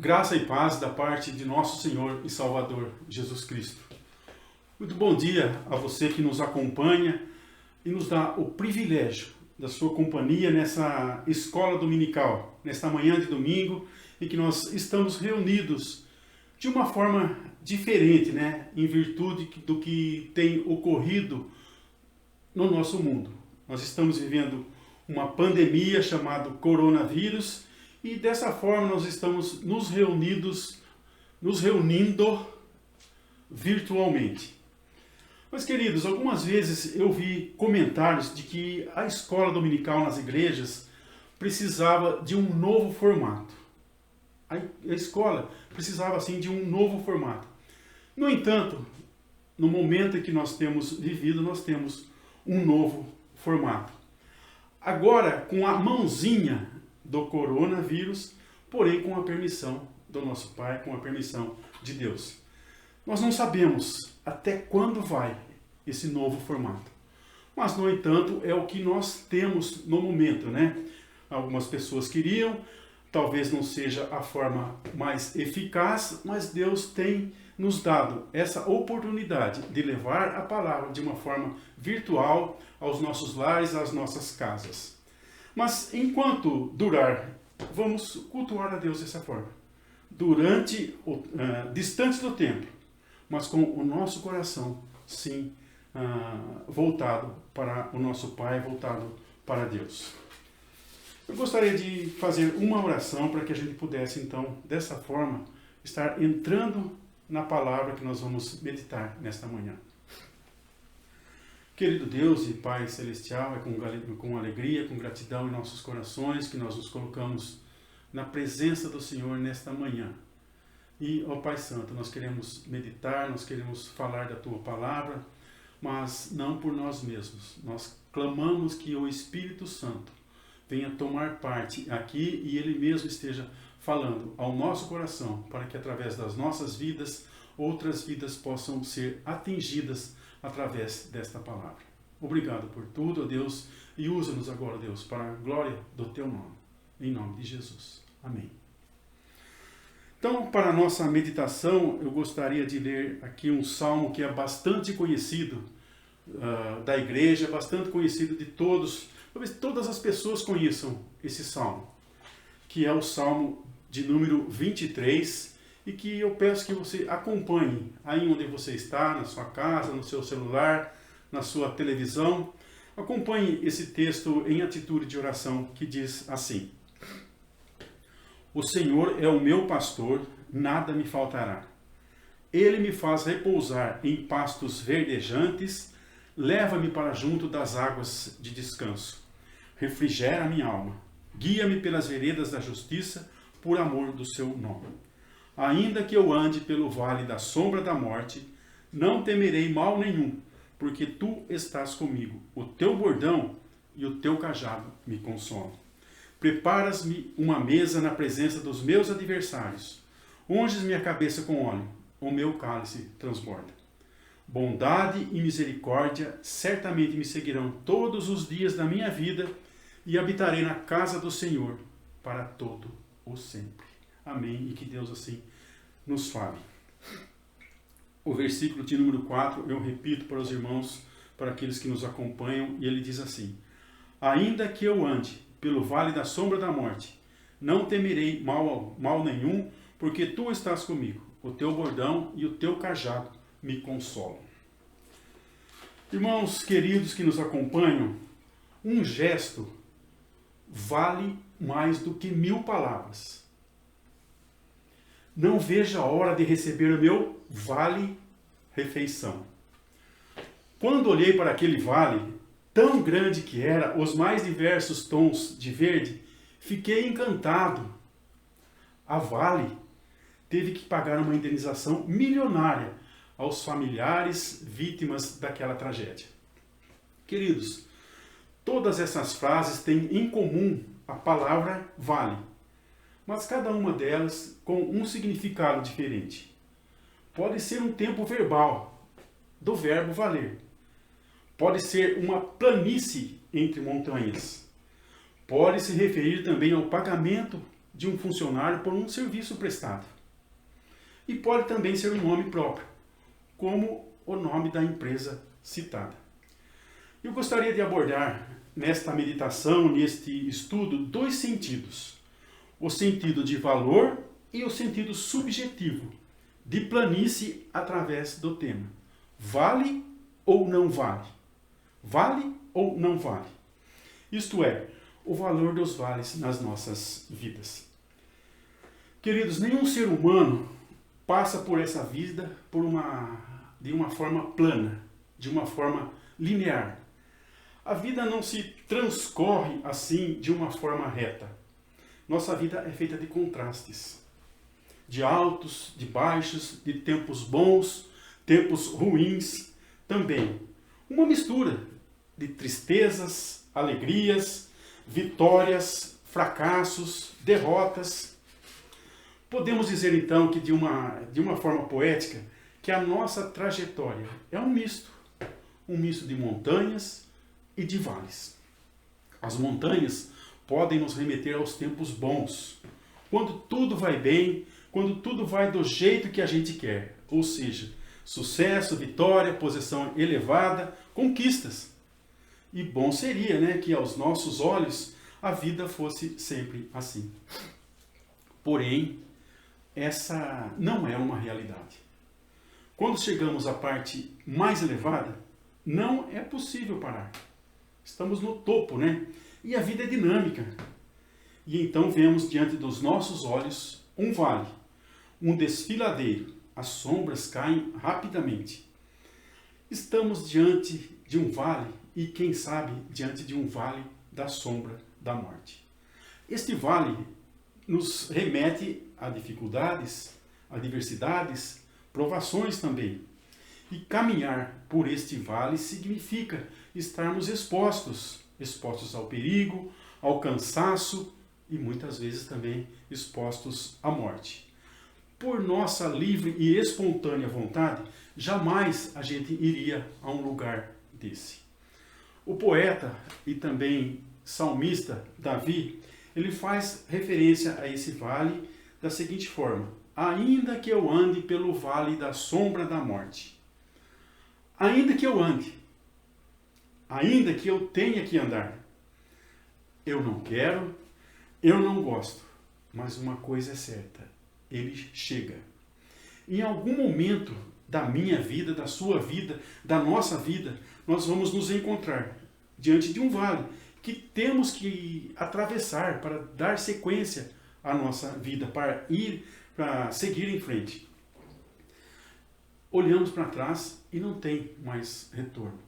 Graça e paz da parte de nosso Senhor e Salvador Jesus Cristo. Muito bom dia a você que nos acompanha e nos dá o privilégio da sua companhia nessa escola dominical, nesta manhã de domingo, em que nós estamos reunidos de uma forma diferente, em virtude do que tem ocorrido no nosso mundo. Nós estamos vivendo uma pandemia chamada coronavírus e dessa forma nós estamos nos reunindo virtualmente. Mas, queridos, algumas vezes eu vi comentários de que a escola dominical nas igrejas precisava de um novo formato. A escola precisava, assim, de um novo formato. No entanto, no momento em que nós temos vivido, nós temos um novo formato. Agora, com a mãozinha do coronavírus, porém com a permissão do nosso Pai, com a permissão de Deus. Nós não sabemos até quando vai esse novo formato. Mas, no entanto, é o que nós temos no momento, Algumas pessoas queriam, talvez não seja a forma mais eficaz, mas Deus tem nos dado essa oportunidade de levar a palavra de uma forma virtual aos nossos lares, às nossas casas. Mas enquanto durar, vamos cultuar a Deus dessa forma. Distante do templo, mas com o nosso coração, sim, voltado para o nosso Pai, voltado para Deus. Eu gostaria de fazer uma oração para que a gente pudesse, então, dessa forma, estar entrando na palavra que nós vamos meditar nesta manhã. Querido Deus e Pai Celestial, é com alegria, com gratidão em nossos corações que nós nos colocamos na presença do Senhor nesta manhã. E, ó Pai Santo, nós queremos meditar, nós queremos falar da Tua palavra, mas não por nós mesmos. Nós clamamos que o Espírito Santo venha tomar parte aqui e Ele mesmo esteja falando ao nosso coração, para que através das nossas vidas, outras vidas possam ser atingidas através desta palavra. Obrigado por tudo, ó Deus, e usa-nos agora, Deus, para a glória do Teu nome. Em nome de Jesus. Amém. Então, para a nossa meditação, eu gostaria de ler aqui um salmo que é bastante conhecido da igreja, bastante conhecido de todos. Talvez todas as pessoas conheçam esse salmo, que é o salmo de número 23, e que eu peço que você acompanhe aí onde você está, na sua casa, no seu celular, na sua televisão. Acompanhe esse texto em atitude de oração que diz assim: O Senhor é o meu pastor, nada me faltará. Ele me faz repousar em pastos verdejantes, leva-me para junto das águas de descanso. Refrigera a minha alma, guia-me pelas veredas da justiça, por amor do seu nome. Ainda que eu ande pelo vale da sombra da morte, não temerei mal nenhum, porque tu estás comigo. O teu bordão e o teu cajado me consolam. Preparas-me uma mesa na presença dos meus adversários. Unges minha cabeça com óleo, o meu cálice transborda. Bondade e misericórdia certamente me seguirão todos os dias da minha vida e habitarei na casa do Senhor para todo o sempre. Amém. E que Deus assim nos fale. O versículo de número 4, eu repito para os irmãos, para aqueles que nos acompanham, e ele diz assim: Ainda que eu ande pelo vale da sombra da morte, não temerei mal nenhum, porque tu estás comigo. O teu bordão e o teu cajado me consolam. Irmãos queridos que nos acompanham, um gesto vale mais do que 1000 palavras. Não vejo a hora de receber o meu vale-refeição. Quando olhei para aquele vale, tão grande que era, os mais diversos tons de verde, fiquei encantado. A Vale teve que pagar uma indenização milionária aos familiares vítimas daquela tragédia. Queridos, todas essas frases têm em comum a palavra vale, mas cada uma delas com um significado diferente. Pode ser um tempo verbal, do verbo valer. Pode ser uma planície entre montanhas. Pode se referir também ao pagamento de um funcionário por um serviço prestado. E pode também ser um nome próprio, como o nome da empresa citada. Eu gostaria de abordar nesta meditação, neste estudo, dois sentidos. O sentido de valor e o sentido subjetivo de planície através do tema. Vale ou não vale? Vale ou não vale? Isto é, o valor dos vales nas nossas vidas. Queridos, nenhum ser humano passa por essa vida de uma forma plana, de uma forma linear. A vida não se transcorre assim de uma forma reta. Nossa vida é feita de contrastes, de altos, de baixos, de tempos bons, tempos ruins também. Uma mistura de tristezas, alegrias, vitórias, fracassos, derrotas. Podemos dizer então que de uma forma poética, que a nossa trajetória é um misto de montanhas e de vales. As montanhas podem nos remeter aos tempos bons, quando tudo vai bem, quando tudo vai do jeito que a gente quer, ou seja, sucesso, vitória, posição elevada, conquistas. E bom seria, né, que aos nossos olhos a vida fosse sempre assim. Porém, essa não é uma realidade. Quando chegamos à parte mais elevada, não é possível parar. Estamos no topo, né? E a vida é dinâmica. E então vemos diante dos nossos olhos um vale, um desfiladeiro. As sombras caem rapidamente. Estamos diante de um vale e, quem sabe, diante de um vale da sombra da morte. Este vale nos remete a dificuldades, adversidades, provações também. E caminhar por este vale significa estarmos expostos ao perigo, ao cansaço e muitas vezes também expostos à morte. Por nossa livre e espontânea vontade, jamais a gente iria a um lugar desse. O poeta e também salmista Davi, ele faz referência a esse vale da seguinte forma: ainda que eu ande pelo vale da sombra da morte. Ainda que eu ande, ainda que eu tenha que andar. Eu não quero, eu não gosto, mas uma coisa é certa, ele chega. Em algum momento da minha vida, da sua vida, da nossa vida, nós vamos nos encontrar diante de um vale que temos que atravessar para dar sequência à nossa vida, para seguir em frente. Olhamos para trás e não tem mais retorno.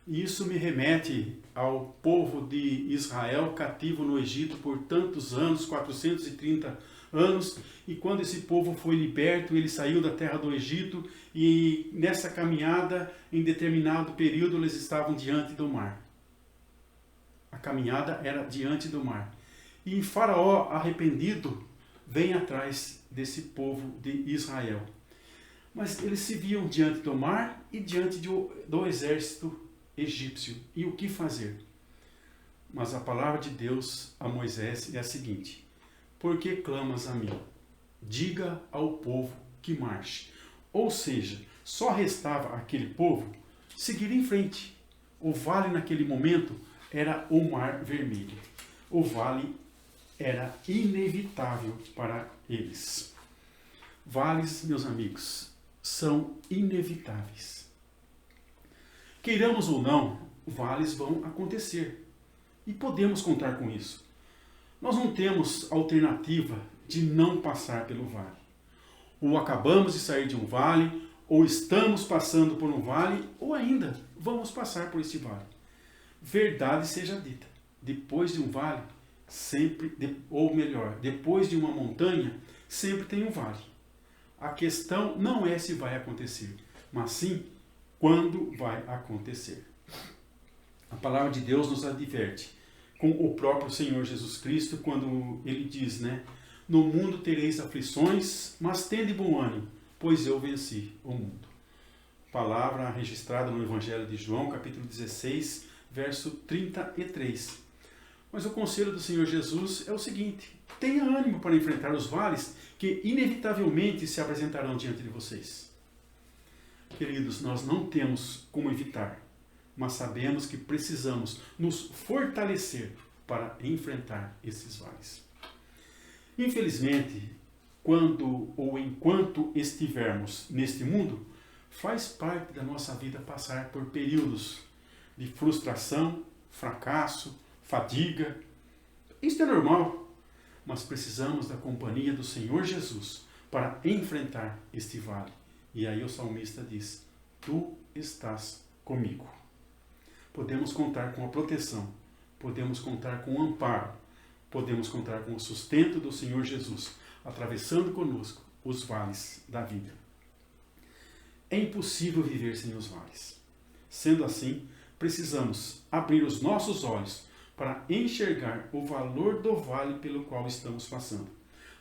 E isso me remete ao povo de Israel cativo no Egito por tantos anos, 430 anos, e quando esse povo foi liberto, ele saiu da terra do Egito e nessa caminhada, em determinado período, eles estavam diante do mar. A caminhada era diante do mar. E Faraó, arrependido, vem atrás desse povo de Israel. Mas eles se viam diante do mar e diante do exército egípcio. E o que fazer? Mas a palavra de Deus a Moisés é a seguinte: por que clamas a mim? Diga ao povo que marche. Ou seja, só restava àquele povo seguir em frente. O vale naquele momento era o Mar Vermelho. O vale era inevitável para eles. Vales, meus amigos, são inevitáveis. Queiramos ou não, vales vão acontecer. E podemos contar com isso. Nós não temos alternativa de não passar pelo vale. Ou acabamos de sair de um vale, ou estamos passando por um vale, ou ainda vamos passar por este vale. Verdade seja dita, depois de um vale, depois de uma montanha, sempre tem um vale. A questão não é se vai acontecer, mas sim quando vai acontecer. A palavra de Deus nos adverte com o próprio Senhor Jesus Cristo quando ele diz, né? No mundo tereis aflições, mas tende bom ânimo, pois eu venci o mundo. Palavra registrada no Evangelho de João, capítulo 16, verso 33. Mas o conselho do Senhor Jesus é o seguinte: tenha ânimo para enfrentar os vales que inevitavelmente se apresentarão diante de vocês. Queridos, nós não temos como evitar, mas sabemos que precisamos nos fortalecer para enfrentar esses vales. Infelizmente, quando ou enquanto estivermos neste mundo, faz parte da nossa vida passar por períodos de frustração, fracasso, fadiga. Isso é normal, mas precisamos da companhia do Senhor Jesus para enfrentar este vale. E aí o salmista diz: tu estás comigo. Podemos contar com a proteção, podemos contar com o amparo, podemos contar com o sustento do Senhor Jesus, atravessando conosco os vales da vida. É impossível viver sem os vales. Sendo assim, precisamos abrir os nossos olhos para enxergar o valor do vale pelo qual estamos passando.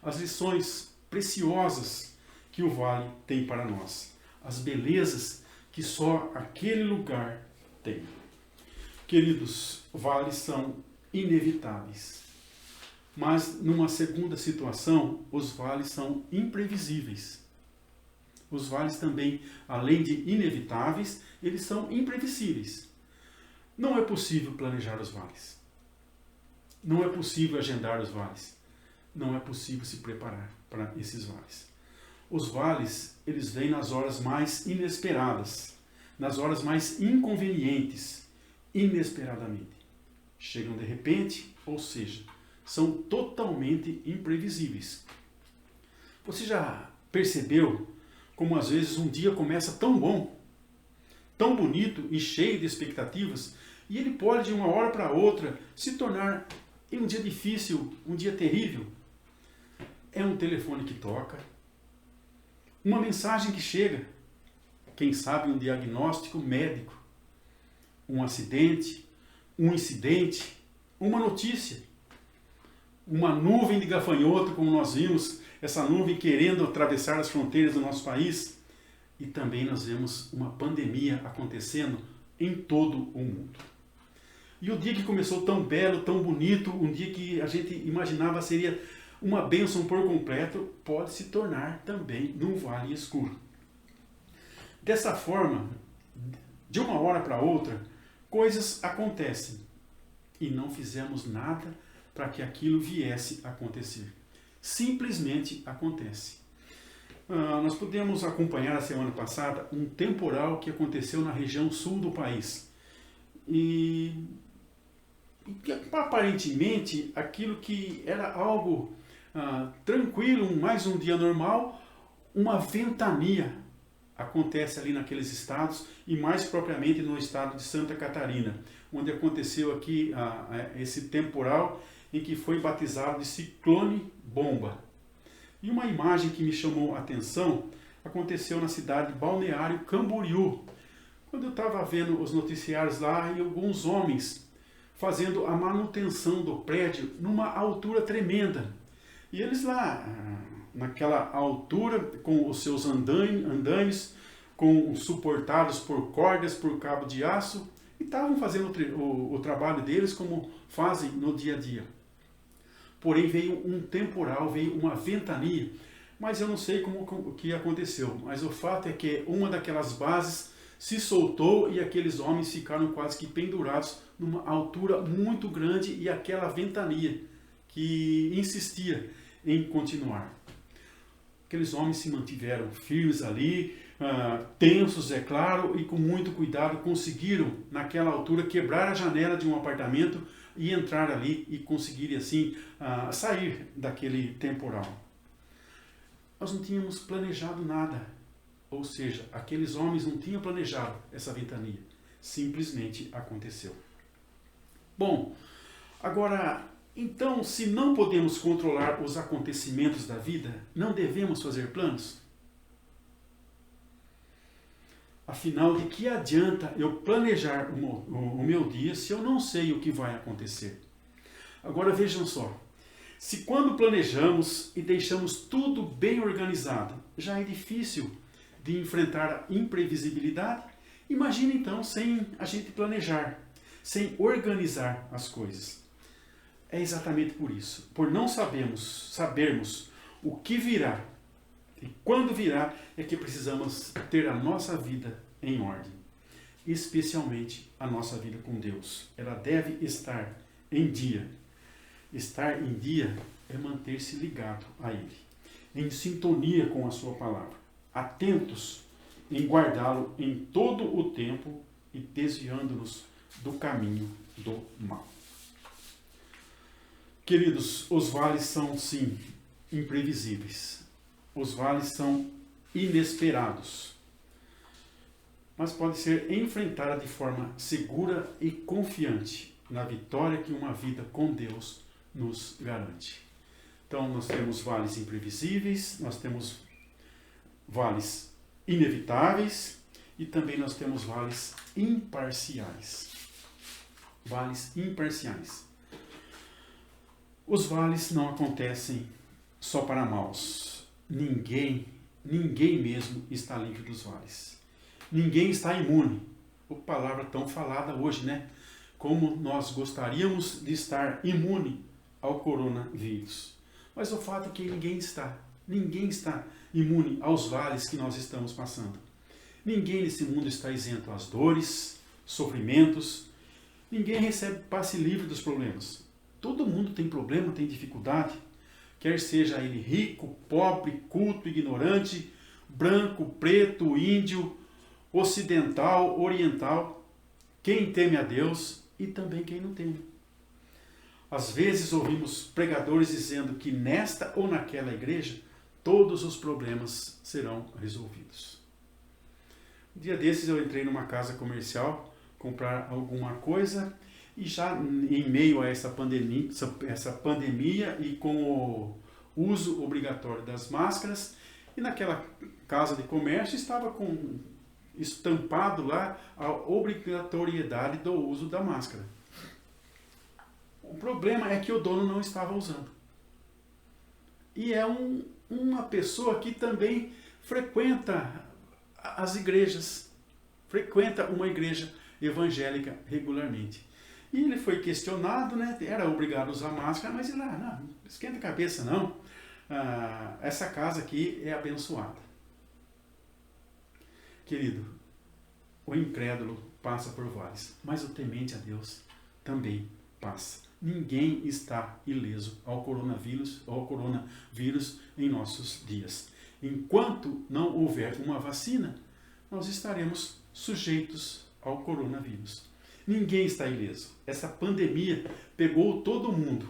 As lições preciosas que o vale tem para nós. As belezas que só aquele lugar tem. Queridos, vales são inevitáveis. Mas, numa segunda situação, os vales são imprevisíveis. Os vales também, além de inevitáveis, eles são imprevisíveis. Não é possível planejar os vales. Não é possível agendar os vales. Não é possível se preparar para esses vales. Os vales, eles vêm nas horas mais inesperadas, nas horas mais inconvenientes, inesperadamente. Chegam de repente, ou seja, são totalmente imprevisíveis. Você já percebeu como às vezes um dia começa tão bom, tão bonito e cheio de expectativas, e ele pode de uma hora para outra se tornar em um dia difícil, um dia terrível? É um telefone que toca, uma mensagem que chega, quem sabe um diagnóstico médico, um acidente, um incidente, uma notícia, uma nuvem de gafanhoto, como nós vimos, essa nuvem querendo atravessar as fronteiras do nosso país. E também nós vemos uma pandemia acontecendo em todo o mundo. E o dia que começou tão belo, tão bonito, um dia que a gente imaginava seria uma bênção por completo, pode se tornar também num vale escuro. Dessa forma, de uma hora para outra, coisas acontecem e não fizemos nada para que aquilo viesse a acontecer. Simplesmente acontece. Nós pudemos acompanhar a semana passada um temporal que aconteceu na região sul do país. E aparentemente aquilo que era algo tranquilo, mais um dia normal, uma ventania acontece ali naqueles estados e mais propriamente no estado de Santa Catarina, onde aconteceu aqui esse temporal em que foi batizado de ciclone bomba. E uma imagem que me chamou a atenção aconteceu na cidade de Balneário Camboriú, quando eu estava vendo os noticiários lá e alguns homens fazendo a manutenção do prédio numa altura tremenda. E eles lá, naquela altura, com os seus andaimes, suportados por cordas, por cabo de aço, e estavam fazendo o trabalho deles como fazem no dia a dia. Porém veio um temporal, veio uma ventania, mas eu não sei o que aconteceu. Mas o fato é que uma daquelas bases se soltou e aqueles homens ficaram quase que pendurados numa altura muito grande e aquela ventania que insistia em continuar. Aqueles homens se mantiveram firmes ali, tensos, é claro, e com muito cuidado conseguiram, naquela altura, quebrar a janela de um apartamento e entrar ali e conseguir, assim, sair daquele temporal. Nós não tínhamos planejado nada, ou seja, aqueles homens não tinham planejado essa ventania, simplesmente aconteceu. Bom, agora, então, se não podemos controlar os acontecimentos da vida, não devemos fazer planos? Afinal, de que adianta eu planejar o meu dia se eu não sei o que vai acontecer? Agora vejam só, se quando planejamos e deixamos tudo bem organizado, já é difícil de enfrentar a imprevisibilidade, imagine então sem a gente planejar, sem organizar as coisas. é exatamente por isso. Por não sabermos o que virá e quando virá, é que precisamos ter a nossa vida em ordem. Especialmente a nossa vida com Deus. Ela deve estar em dia. Estar em dia é manter-se ligado a Ele, em sintonia com a sua palavra, atentos em guardá-lo em todo o tempo e desviando-nos do caminho do mal. Queridos, os vales são, sim, imprevisíveis. Os vales são inesperados, mas pode ser enfrentada de forma segura e confiante na vitória que uma vida com Deus nos garante. Então, nós temos vales imprevisíveis, nós temos vales inevitáveis e também nós temos vales imparciais. Vales imparciais. Os vales não acontecem só para maus. Ninguém mesmo está livre dos vales. Ninguém está imune. A palavra tão falada hoje, né? Como nós gostaríamos de estar imune ao coronavírus. Mas o fato é que ninguém está imune aos vales que nós estamos passando. Ninguém nesse mundo está isento às dores, sofrimentos. Ninguém recebe passe livre dos problemas. Todo mundo tem problema, tem dificuldade. Quer seja ele rico, pobre, culto, ignorante, branco, preto, índio, ocidental, oriental, quem teme a Deus e também quem não teme. Às vezes ouvimos pregadores dizendo que nesta ou naquela igreja todos os problemas serão resolvidos. Um dia desses eu entrei numa casa comercial comprar alguma coisa e já em meio a essa pandemia e com o uso obrigatório das máscaras, e naquela casa de comércio estava com estampado lá a obrigatoriedade do uso da máscara. O problema é que o dono não estava usando. E é uma pessoa que também frequenta as igrejas, frequenta uma igreja evangélica regularmente. E ele foi questionado, né? Era obrigado a usar máscara, mas ele, não esquenta a cabeça não, essa casa aqui é abençoada. Querido, o incrédulo passa por vales, mas o temente a Deus também passa. Ninguém está ileso ao coronavírus em nossos dias. Enquanto não houver uma vacina, nós estaremos sujeitos ao coronavírus. Ninguém está ileso. Essa pandemia pegou todo mundo.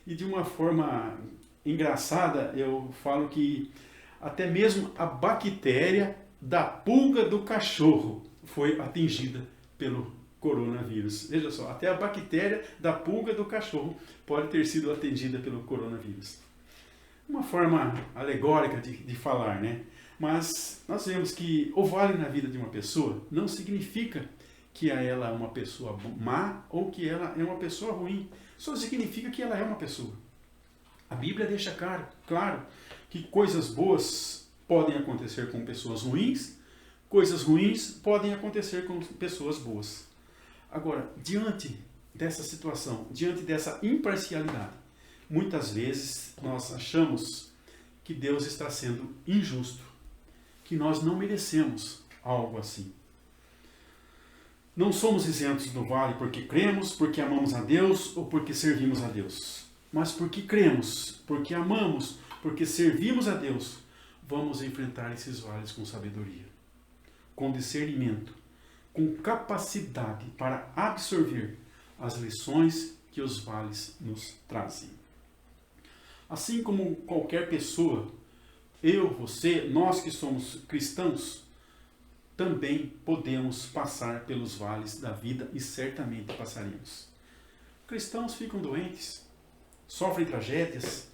E de uma forma engraçada, eu falo que até mesmo a bactéria da pulga do cachorro foi atingida pelo coronavírus. Veja só, até a bactéria da pulga do cachorro pode ter sido atingida pelo coronavírus. Uma forma alegórica de falar, né? Mas nós vemos que o vale na vida de uma pessoa não significa que ela é uma pessoa má ou que ela é uma pessoa ruim. Só significa que ela é uma pessoa. A Bíblia deixa claro que coisas boas podem acontecer com pessoas ruins, coisas ruins podem acontecer com pessoas boas. Agora, diante dessa situação, diante dessa imparcialidade, muitas vezes nós achamos que Deus está sendo injusto, que nós não merecemos algo assim. Não somos isentos do vale porque cremos, porque amamos a Deus ou porque servimos a Deus. Mas porque cremos, porque amamos, porque servimos a Deus, vamos enfrentar esses vales com sabedoria, com discernimento, com capacidade para absorver as lições que os vales nos trazem. Assim como qualquer pessoa, eu, você, nós que somos cristãos, também podemos passar pelos vales da vida e certamente passaremos. Cristãos ficam doentes, sofrem tragédias,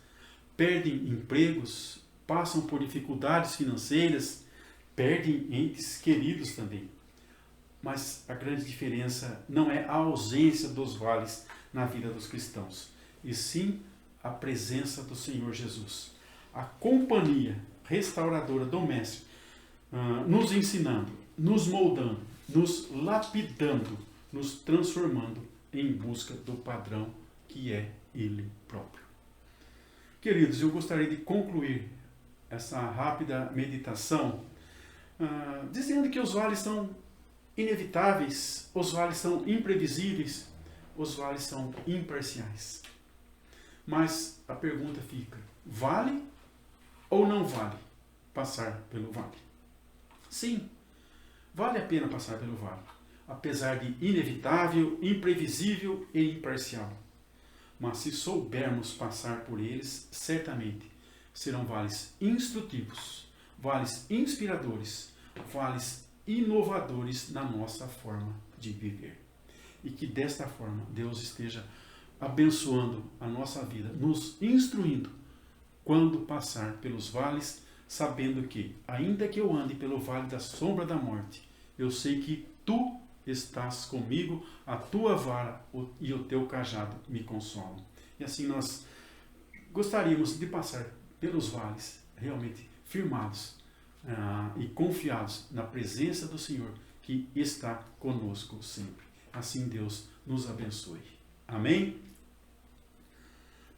perdem empregos, passam por dificuldades financeiras, perdem entes queridos também. Mas a grande diferença não é a ausência dos vales na vida dos cristãos, e sim a presença do Senhor Jesus. A companhia restauradora do Mestre, nos ensinando, nos moldando, nos lapidando, nos transformando em busca do padrão que é Ele próprio. Queridos, eu gostaria de concluir essa rápida meditação dizendo que os vales são inevitáveis, os vales são imprevisíveis, os vales são imparciais. Mas a pergunta fica: vale ou não vale passar pelo vale? Sim, vale a pena passar pelo vale, apesar de inevitável, imprevisível e imparcial. Mas se soubermos passar por eles, certamente serão vales instrutivos, vales inspiradores, vales inovadores na nossa forma de viver. E que desta forma Deus esteja abençoando a nossa vida, nos instruindo quando passar pelos vales, sabendo que, ainda que eu ande pelo vale da sombra da morte, eu sei que Tu estás comigo, a Tua vara e o Teu cajado me consolam. E assim nós gostaríamos de passar pelos vales realmente firmados e confiados na presença do Senhor, que está conosco sempre. Assim Deus nos abençoe. Amém?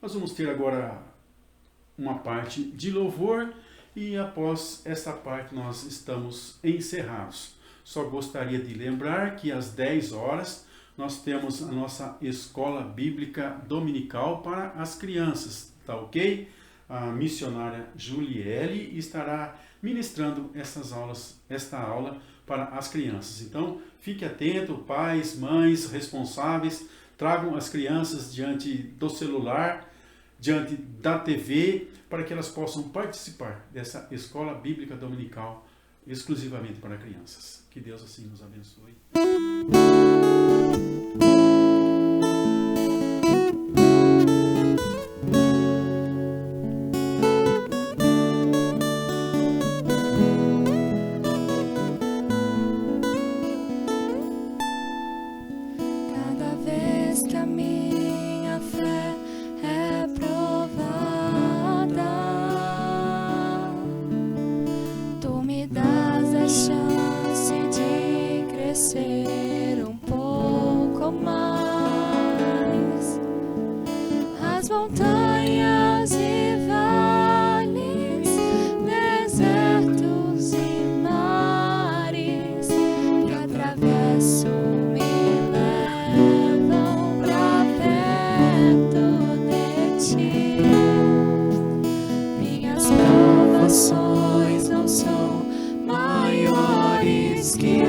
Nós vamos ter agora uma parte de louvor e após essa parte nós estamos encerrados. Só gostaria de lembrar que às 10 horas nós temos a nossa escola bíblica dominical para as crianças, tá ok? A missionária Juliele estará ministrando esta aula para as crianças. Então, fique atento, pais, mães, responsáveis, tragam as crianças diante do celular, diante da TV, para que elas possam participar dessa escola bíblica dominical exclusivamente para crianças. Que Deus assim nos abençoe. Cada vez que a minha fé é provada, Tu me dás a chance de crescer um pouco mais. As montanhas e vales, desertos e mares que atravesso me levam pra perto de Ti. Minhas provações não são maiores que